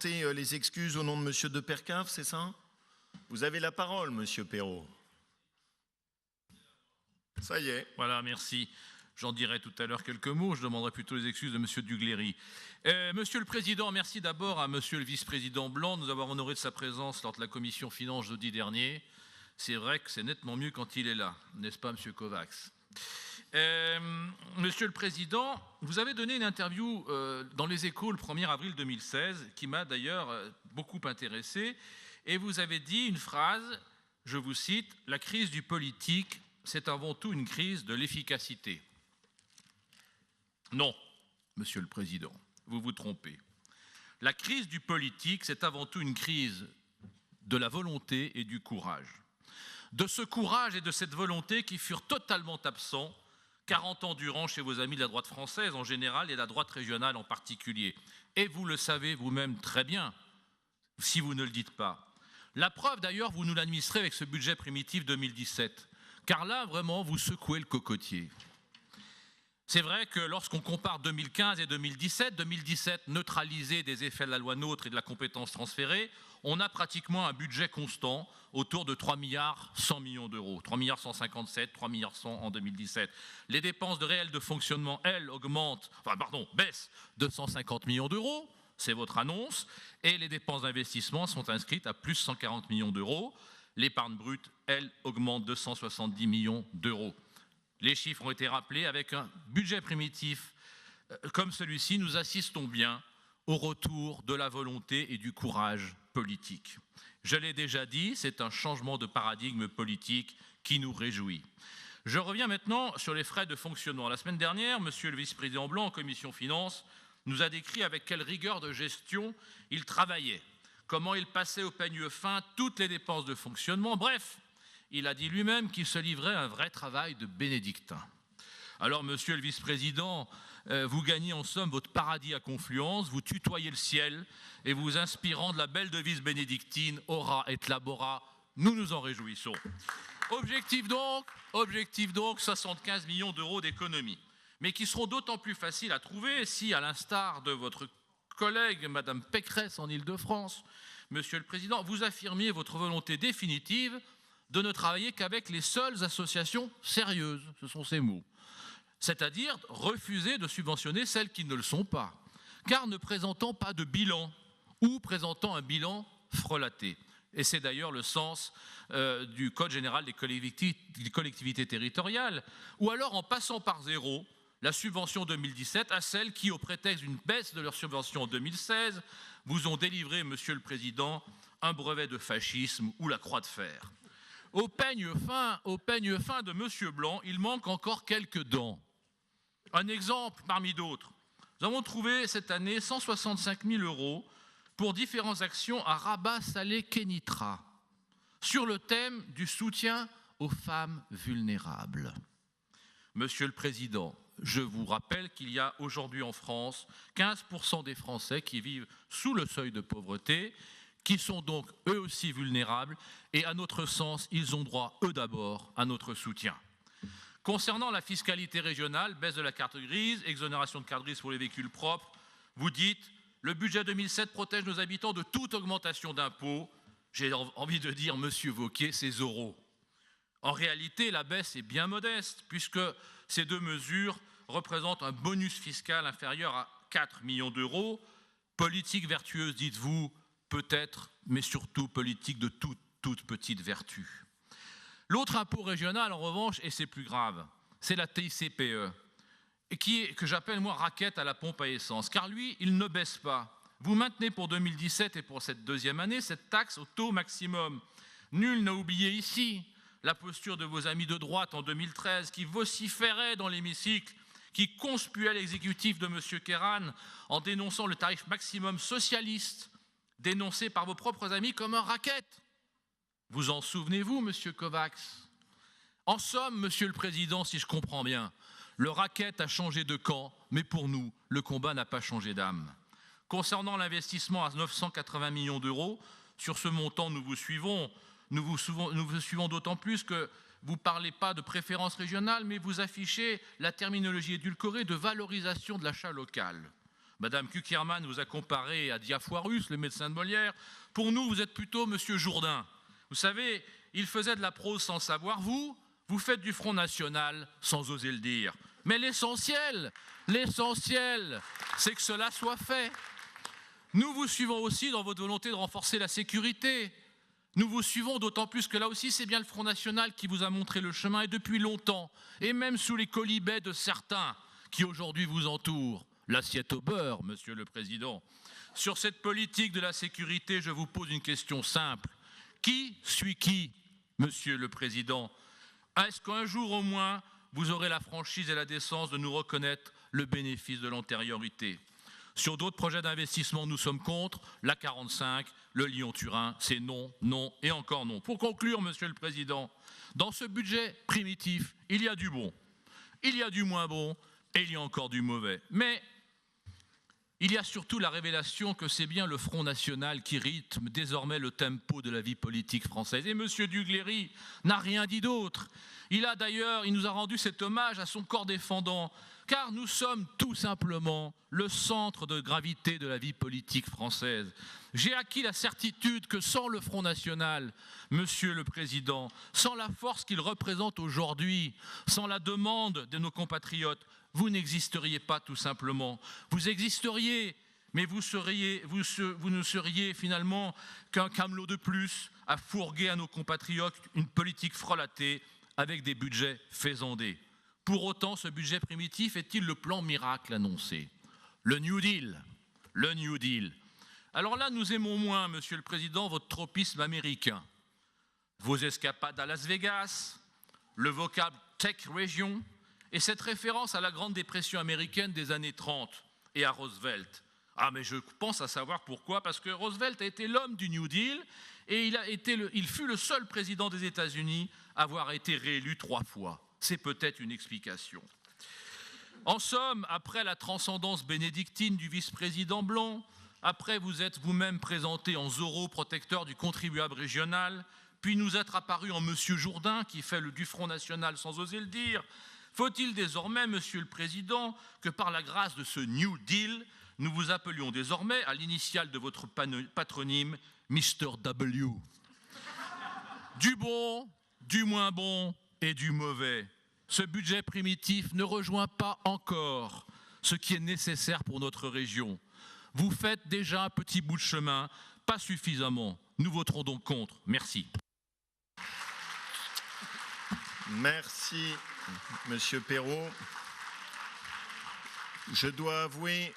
présenter les excuses au nom de Monsieur de Percave, c'est ça? Vous avez la parole, Monsieur Perrault. Ça y est. Voilà, merci. J'en dirai tout à l'heure quelques mots. Je demanderai plutôt les excuses de Monsieur Dugléry. Monsieur le Président, merci d'abord à Monsieur le Vice-président Blanc de nous avoir honoré de sa présence lors de la Commission Finances jeudi dernier. C'est vrai que c'est nettement mieux quand il est là, n'est-ce pas, Monsieur Kovacs? Monsieur le Président, vous avez donné une interview dans Les Échos le 1er avril 2016, qui m'a d'ailleurs beaucoup intéressé, et vous avez dit une phrase, je vous cite, « La crise du politique, c'est avant tout une crise de l'efficacité. » Non, Monsieur le Président, vous vous trompez. La crise du politique, c'est avant tout une crise de la volonté et du courage. De ce courage et de cette volonté qui furent totalement absents 40 ans durant chez vos amis de la droite française en général et de la droite régionale en particulier. Et vous le savez vous-même très bien, si vous ne le dites pas. La preuve d'ailleurs, vous nous l'administrez avec ce budget primitif 2017, car là, vraiment, vous secouez le cocotier. C'est vrai que lorsqu'on compare 2015 et 2017, 2017 neutralisé des effets de la loi NOTRe et de la compétence transférée, on a pratiquement un budget constant autour de 3 milliards 100 millions d'euros, 3 milliards 157, 3 milliards 100 en 2017. Les dépenses de réel de fonctionnement, elles, baissent de 150 millions d'euros, c'est votre annonce, et les dépenses d'investissement sont inscrites à plus 140 millions d'euros. L'épargne brute, elle, augmente de 170 millions d'euros. Les chiffres ont été rappelés. Avec un budget primitif comme celui-ci, nous assistons bien au retour de la volonté et du courage politique. Je l'ai déjà dit, c'est un changement de paradigme politique qui nous réjouit. Je reviens maintenant sur les frais de fonctionnement. La semaine dernière, Monsieur le vice-président Blanc, en commission finances, nous a décrit avec quelle rigueur de gestion il travaillait, comment il passait au peigne fin toutes les dépenses de fonctionnement. Bref, il a dit lui-même qu'il se livrait à un vrai travail de bénédictin. Alors, Monsieur le vice-président, vous gagnez en somme votre paradis à Confluence, vous tutoyez le ciel et vous inspirant de la belle devise bénédictine « Ora et labora », nous nous en réjouissons. Objectif donc, 75 millions d'euros d'économies, mais qui seront d'autant plus faciles à trouver si, à l'instar de votre collègue Madame Pécresse en Île-de-France, Monsieur le Président, vous affirmiez votre volonté définitive de ne travailler qu'avec les seules associations sérieuses, ce sont ces mots. C'est-à-dire refuser de subventionner celles qui ne le sont pas, car ne présentant pas de bilan ou présentant un bilan frelaté. Et c'est d'ailleurs le sens du Code général des collectivités territoriales, ou alors en passant par zéro la subvention 2017 à celles qui, au prétexte d'une baisse de leur subvention en 2016, vous ont délivré, Monsieur le Président, un brevet de fascisme ou la croix de fer. Au peigne fin de Monsieur Blanc, il manque encore quelques dents. Un exemple parmi d'autres. Nous avons trouvé cette année 165 000 € pour différentes actions à Rabat-Salé-Kénitra sur le thème du soutien aux femmes vulnérables. Monsieur le Président, je vous rappelle qu'il y a aujourd'hui en France 15% des Français qui vivent sous le seuil de pauvreté, qui sont donc eux aussi vulnérables, et à notre sens, ils ont droit, eux d'abord, à notre soutien. Concernant la fiscalité régionale, baisse de la carte grise, exonération de carte grise pour les véhicules propres, vous dites « le budget 2007 protège nos habitants de toute augmentation d'impôts ». J'ai envie de dire, Monsieur Wauquiez, c'est zéro. En réalité, la baisse est bien modeste, puisque ces deux mesures représentent un bonus fiscal inférieur à 4 millions d'euros. Politique vertueuse, dites-vous, peut-être, mais surtout politique de toute petite vertu. L'autre impôt régional, en revanche, et c'est plus grave, c'est la TICPE, que j'appelle, moi, raquette à la pompe à essence, car lui, il ne baisse pas. Vous maintenez pour 2017 et pour cette deuxième année cette taxe au taux maximum. Nul n'a oublié ici la posture de vos amis de droite en 2013 qui vociféraient dans l'hémicycle, qui conspuaient l'exécutif de M. Kéran en dénonçant le tarif maximum socialiste, dénoncé par vos propres amis comme un racket. Vous en souvenez-vous, Monsieur Kovacs? En somme, Monsieur le Président, si je comprends bien, le racket a changé de camp, mais pour nous, le combat n'a pas changé d'âme. Concernant l'investissement à 980 millions d'euros, sur ce montant, nous vous suivons d'autant plus que vous ne parlez pas de préférence régionale, mais vous affichez la terminologie édulcorée de valorisation de l'achat local. Madame Kuckerman vous a comparé à Diafoirus, le médecin de Molière. Pour nous, vous êtes plutôt Monsieur Jourdain. Vous savez, il faisait de la prose sans savoir. Vous faites du Front National sans oser le dire. Mais l'essentiel, c'est que cela soit fait. Nous vous suivons aussi dans votre volonté de renforcer la sécurité. Nous vous suivons d'autant plus que là aussi, c'est bien le Front National qui vous a montré le chemin et depuis longtemps, et même sous les colibets de certains qui aujourd'hui vous entourent. L'assiette au beurre, Monsieur le Président. Sur cette politique de la sécurité, je vous pose une question simple. Qui suit qui, Monsieur le Président? Est-ce qu'un jour au moins, vous aurez la franchise et la décence de nous reconnaître le bénéfice de l'antériorité? Sur d'autres projets d'investissement, nous sommes contre. La 45, le Lyon-Turin, c'est non, non et encore non. Pour conclure, Monsieur le Président, dans ce budget primitif, il y a du bon, il y a du moins bon et il y a encore du mauvais. Mais il y a surtout la révélation que c'est bien le Front National qui rythme désormais le tempo de la vie politique française. Et M. Ducléry n'a rien dit d'autre. Il nous a rendu cet hommage à son corps défendant, car nous sommes tout simplement le centre de gravité de la vie politique française. J'ai acquis la certitude que sans le Front National, Monsieur le Président, sans la force qu'il représente aujourd'hui, sans la demande de nos compatriotes, vous n'existeriez pas tout simplement. Vous existeriez, mais vous ne seriez finalement qu'un camelot de plus à fourguer à nos compatriotes une politique frelatée avec des budgets faisandés. Pour autant, ce budget primitif est-il le plan miracle annoncé? Le New Deal. Le New Deal. Alors là, nous aimons moins, Monsieur le Président, votre tropisme américain. Vos escapades à Las Vegas, le vocable Tech Region, et cette référence à la Grande Dépression américaine des années 30 et à Roosevelt. Ah, mais je pense à savoir pourquoi, parce que Roosevelt a été l'homme du New Deal et il fut le seul président des États-Unis à avoir été réélu 3 fois. C'est peut-être une explication. En somme, après la transcendance bénédictine du vice-président blanc, après vous êtes vous-même présenté en Zorro protecteur du contribuable régional, puis nous êtes apparu en Monsieur Jourdain qui fait du Front National sans oser le dire. Faut-il désormais, Monsieur le Président, que par la grâce de ce New Deal, nous vous appelions désormais à l'initiale de votre patronyme, Mr. W. Du bon, du moins bon et du mauvais. Ce budget primitif ne rejoint pas encore ce qui est nécessaire pour notre région. Vous faites déjà un petit bout de chemin, pas suffisamment. Nous voterons donc contre. Merci. Merci, Monsieur Perrault. Je dois avouer